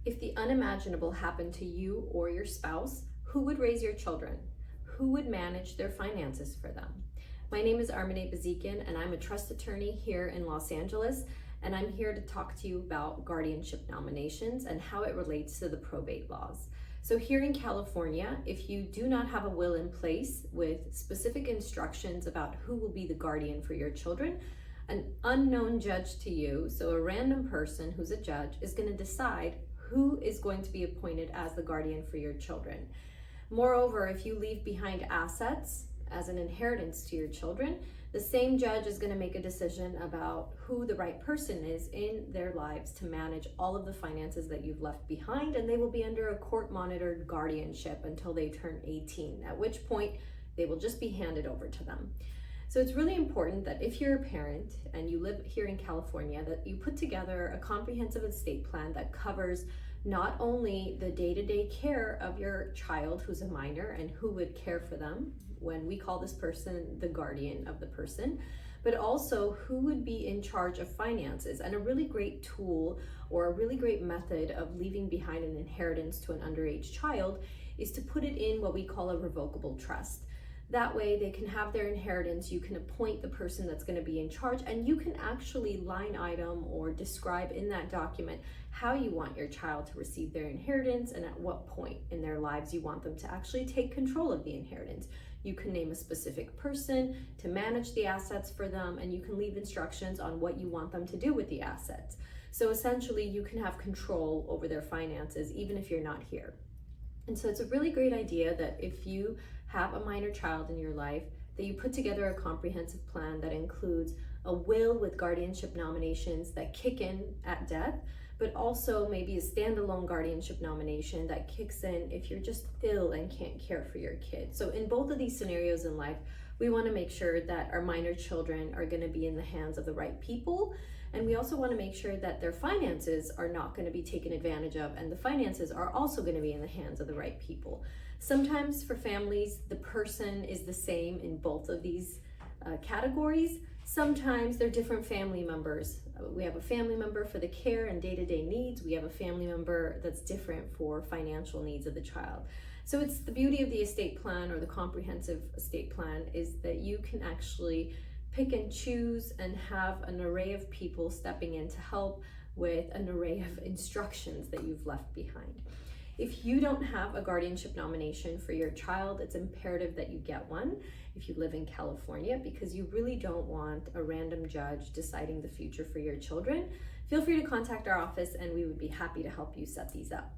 If the unimaginable happened to you or your spouse, who would raise your children? Who would manage their finances for them? My name is Armine Bazikyan, and I'm a trust attorney here in Los Angeles, and I'm here to talk to you about guardianship nominations and how it relates to the probate laws. So here in California, if you do not have a will in place with specific instructions about who will be the guardian for your children, an unknown judge to you, so a random person who's a judge, is going to decide who is going to be appointed as the guardian for your children. Moreover, if you leave behind assets as an inheritance to your children, the same judge is going to make a decision about who the right person is in their lives to manage all of the finances that you've left behind, and they will be under a court-monitored guardianship until they turn 18, at which point they will just be handed over to them. So it's really important that if you're a parent and you live here in California, that you put together a comprehensive estate plan that covers not only the day-to-day care of your child who's a minor and who would care for them when we call this person the guardian of the person, but also who would be in charge of finances. And a really great tool or a really great method of leaving behind an inheritance to an underage child is to put it in what we call a revocable trust. That way they can have their inheritance, you can appoint the person that's going to be in charge, and you can actually line item or describe in that document how you want your child to receive their inheritance and at what point in their lives you want them to actually take control of the inheritance. You can name a specific person to manage the assets for them, and you can leave instructions on what you want them to do with the assets. So essentially you can have control over their finances even if you're not here. And so it's a really great idea that if you have a minor child in your life, that you put together a comprehensive plan that includes a will with guardianship nominations that kick in at death, but also maybe a standalone guardianship nomination that kicks in if you're just ill and can't care for your kid. So in both of these scenarios in life, we want to make sure that our minor children are going to be in the hands of the right people. And we also want to make sure that their finances are not going to be taken advantage of, and the finances are also going to be in the hands of the right people. Sometimes for families, the person is the same in both of these categories. Sometimes they're different family members. We have a family member for the care and day-to-day needs. We have a family member that's different for financial needs of the child. So it's the beauty of the estate plan or the comprehensive estate plan is that you can actually pick and choose and have an array of people stepping in to help with an array of instructions that you've left behind. If you don't have a guardianship nomination for your child, it's imperative that you get one if you live in California, because you really don't want a random judge deciding the future for your children. Feel free to contact our office and we would be happy to help you set these up.